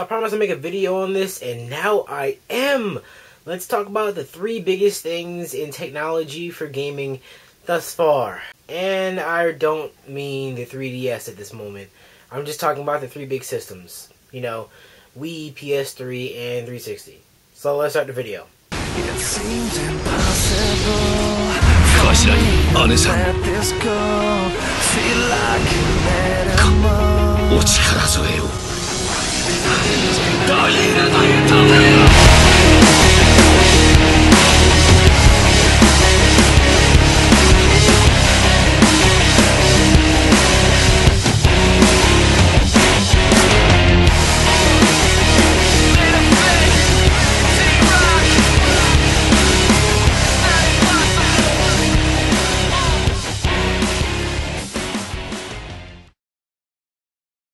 I promised to make a video on this, and now I am! Let's talk about the 3 biggest things in technology for gaming thus far. And I don't mean the 3DS at this moment. I'm just talking about the 3 big systems. You know, Wii, PS3, and 360. So let's start the video. It seems impossible for me to let this go. Feel like you let him up.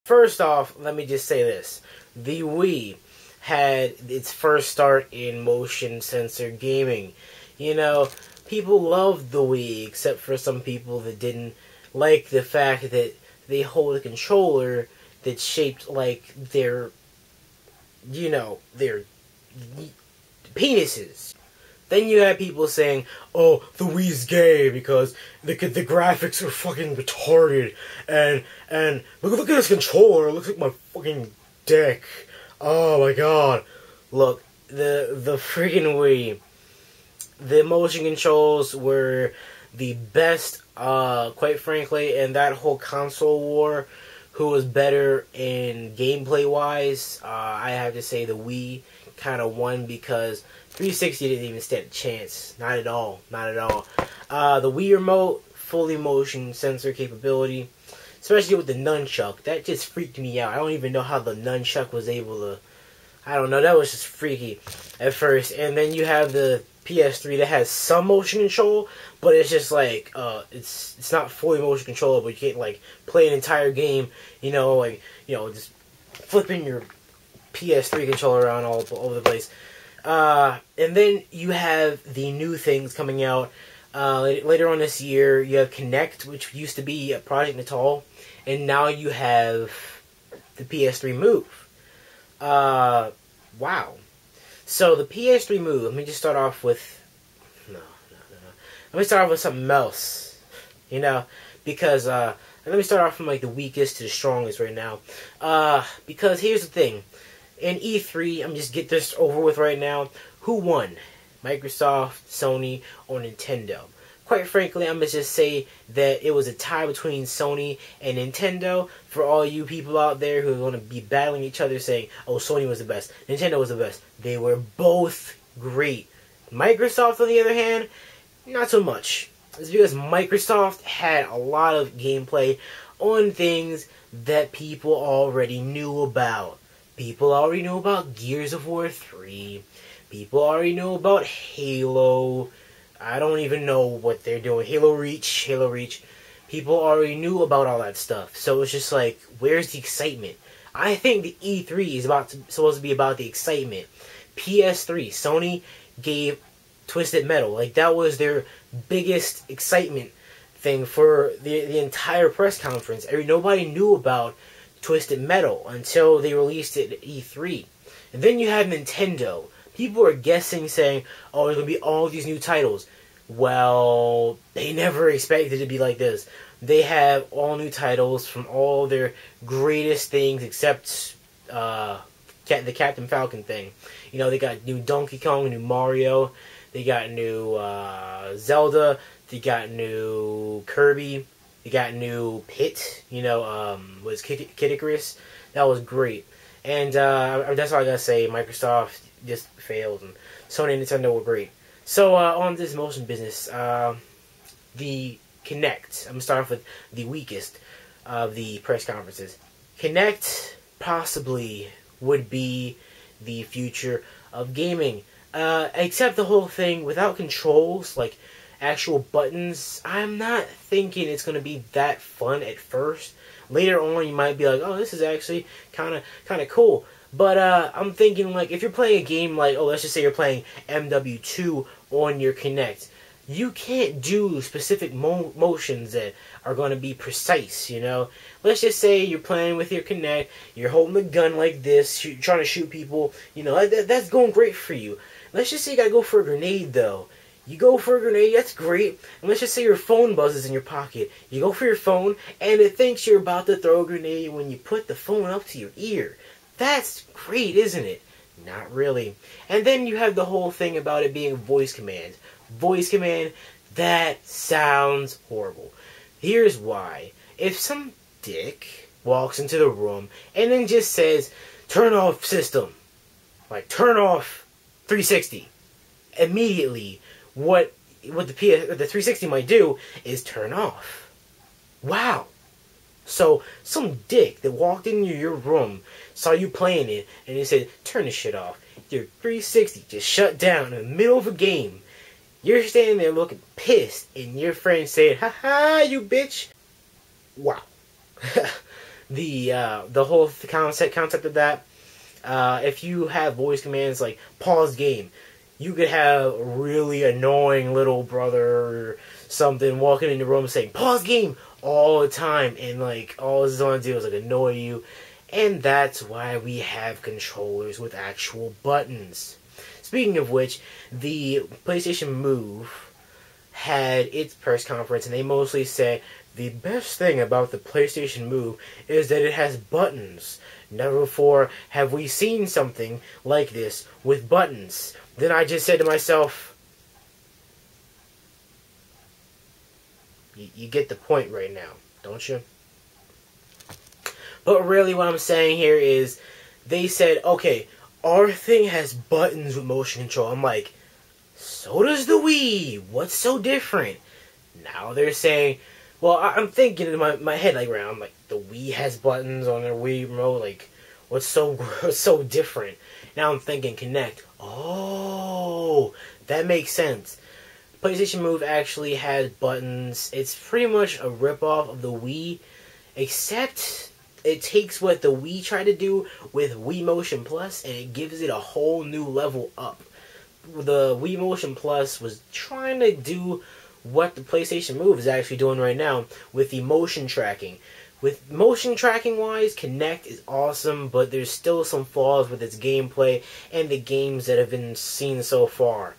First off, let me just say this. The Wii had its first start in motion sensor gaming. You know, people loved the Wii, except for some people that didn't like the fact that they hold a controller that's shaped like their, you know, their penises. Then you have people saying, oh, the Wii's gay because the graphics are fucking retarded, and look at this controller, it looks like my fucking dick. Oh my god. Look, the freaking Wii, the motion controls were the best, quite frankly, and that whole console war, who was better in gameplay-wise, I have to say the Wii kind of won because 360 didn't even stand a chance. Not at all. Not at all. The Wii Remote, fully motion sensor capability, especially with the nunchuck, that just freaked me out. I don't even know how the nunchuck was able to... I don't know, that was just freaky at first. And then you have the PS3 that has some motion control, but it's just like, it's not fully motion controllable. You can't, like, play an entire game, you know, like, you know, just flipping your PS3 controller around all over the place. And then you have the new things coming out. Later on this year, you have Kinect, which used to be a Project Natal, and now you have the PS3 Move. Wow. So the PS3 Move, let me just start off with... No. Let me start off with something else. You know, because, let me start off from, like, the weakest to the strongest right now. Because here's the thing. In E3, I'm just get this over with right now. Who won? Microsoft, Sony, or Nintendo? Quite frankly, I'm going to just say that it was a tie between Sony and Nintendo. For all you people out there who are going to be battling each other saying, oh, Sony was the best, Nintendo was the best. They were both great. Microsoft, on the other hand, not so much. It's because Microsoft had a lot of gameplay on things that people already knew about. People already know about Gears of War 3. People already know about Halo. I don't even know what they're doing. Halo Reach. People already knew about all that stuff. So it's just like, where's the excitement? I think the E3 is supposed to be about the excitement. PS3, Sony gave Twisted Metal. Like, that was their biggest excitement thing for the entire press conference. Nobody knew about Twisted Metal until they released it at E3. And then you have Nintendo. People are guessing, saying, oh, there's going to be all these new titles. Well, they never expected it to be like this. They have all new titles from all their greatest things except the Captain Falcon thing. You know, they got new Donkey Kong, new Mario. They got new Zelda. They got new Kirby. They got new Pit, you know, was Kid Icarus. That was great. And that's all I gotta say. Microsoft just failed, and Sony and Nintendo were great. So, on this motion business, the Kinect. I'm gonna start off with the weakest of the press conferences. Kinect possibly would be the future of gaming. Except the whole thing without controls, like actual buttons, I'm not thinking it's going to be that fun at first. Later on, you might be like, oh, this is actually kind of cool. But I'm thinking, like, if you're playing a game like, oh, let's just say you're playing MW2 on your Kinect, you can't do specific motions that are going to be precise, you know? Let's just say you're playing with your Kinect, you're holding the gun like this, trying to shoot people, you know, that's going great for you. Let's just say you gotta go for a grenade, though. You go for a grenade, that's great. And let's just say your phone buzzes in your pocket. You go for your phone, and it thinks you're about to throw a grenade when you put the phone up to your ear. That's great, isn't it? Not really. And then you have the whole thing about it being voice command. Voice command, that sounds horrible. Here's why. If some dick walks into the room and then just says, turn off system, like turn off 360, immediately what the 360 might do is turn off. Wow. So some dick that walked into your room, saw you playing it, and he said, turn this shit off. Your 360 just shut down in the middle of a game. You're standing there looking pissed, and your friend said, ha ha, you bitch. Wow. The whole concept of that, if you have voice commands like pause game, you could have a really annoying little brother or something walking in the room saying, pause game, all the time, and like all it's going to do is like annoy you. And that's why we have controllers with actual buttons. Speaking of which, the PlayStation Move had its press conference, and they mostly said the best thing about the PlayStation Move is that it has buttons. Never before have we seen something like this with buttons. Then I just said to myself, you get the point right now, don't you? But really what I'm saying here is, they said, okay, our thing has buttons with motion control. I'm like, so does the Wii. What's so different? Now they're saying, well, I'm thinking in my head like right now, I'm like, the Wii has buttons on their Wii remote. Like, what's so different? Now I'm thinking Kinect. Oh, that makes sense. PlayStation Move actually has buttons. It's pretty much a ripoff of the Wii, except it takes what the Wii tried to do with Wii Motion Plus, and it gives it a whole new level up. The Wii Motion Plus was trying to do what the PlayStation Move is actually doing right now with the motion tracking. With motion tracking wise, Kinect is awesome, but there's still some flaws with its gameplay and the games that have been seen so far.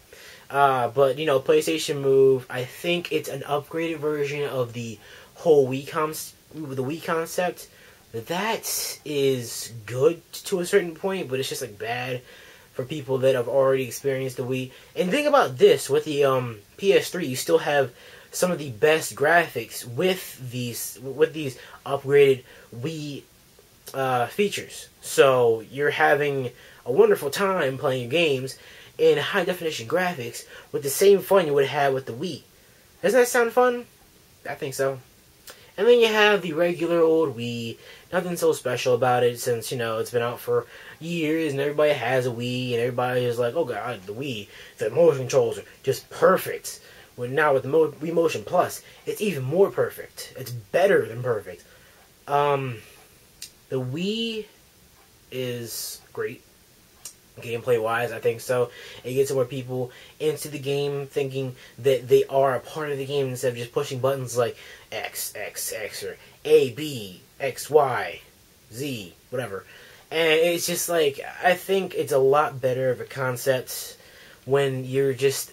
But, you know, PlayStation Move, I think it's an upgraded version of the whole Wii concept. That is good to a certain point, but it's just like bad for people that have already experienced the Wii. And think about this, with the PS3, you still have some of the best graphics with these upgraded Wii features. So you're having a wonderful time playing your games in high definition graphics with the same fun you would have with the Wii. Doesn't that sound fun? I think so. And then you have the regular old Wii. Nothing so special about it since, you know, it's been out for years and everybody has a Wii and everybody is like, oh god, the Wii, the motion controls are just perfect. Well, now with the Wii Motion Plus, it's even more perfect. It's better than perfect. The Wii is great. Gameplay-wise, I think so. It gets more people into the game thinking that they are a part of the game instead of just pushing buttons like X, X, X, or A, B, X, Y, Z, whatever. And it's just like, I think it's a lot better of a concept when you're just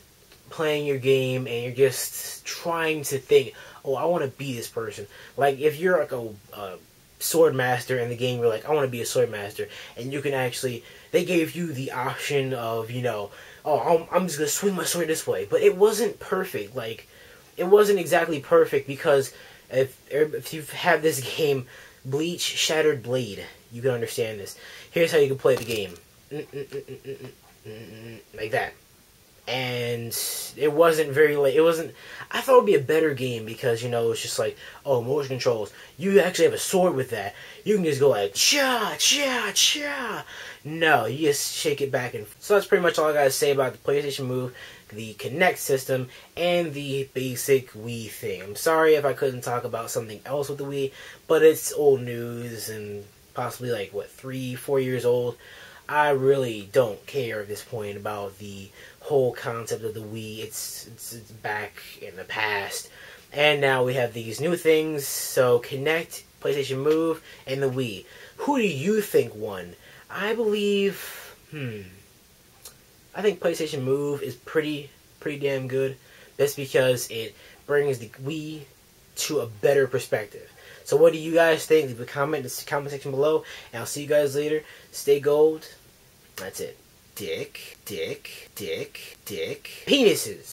playing your game and you're just trying to think, oh, I want to be this person. Like, if you're like a sword master in the game, you're like, I want to be a sword master, and you can actually, they gave you the option of, you know, oh, I'm just going to swing my sword this way, but it wasn't perfect. Like, it wasn't exactly perfect, because if you've had this game, Bleach Shattered Blade, you can understand this. Here's how you can play the game. Like that. And it wasn't very late. I thought it would be a better game because, you know, it's just like, oh, motion controls. You actually have a sword with that. You can just go like, cha, cha, cha. No, you just shake it back and... So that's pretty much all I gotta say about the PlayStation Move, the Kinect system, and the basic Wii thing. I'm sorry if I couldn't talk about something else with the Wii, but it's old news and possibly like, what, 3-4 years old. I really don't care at this point about the whole concept of the Wii. It's back in the past. And now we have these new things, so Kinect, PlayStation Move, and the Wii. Who do you think won? I believe, I think PlayStation Move is pretty damn good. That's because it brings the Wii to a better perspective. So what do you guys think? Leave a comment in the comment section below, and I'll see you guys later. Stay gold. That's it. Dick, penises.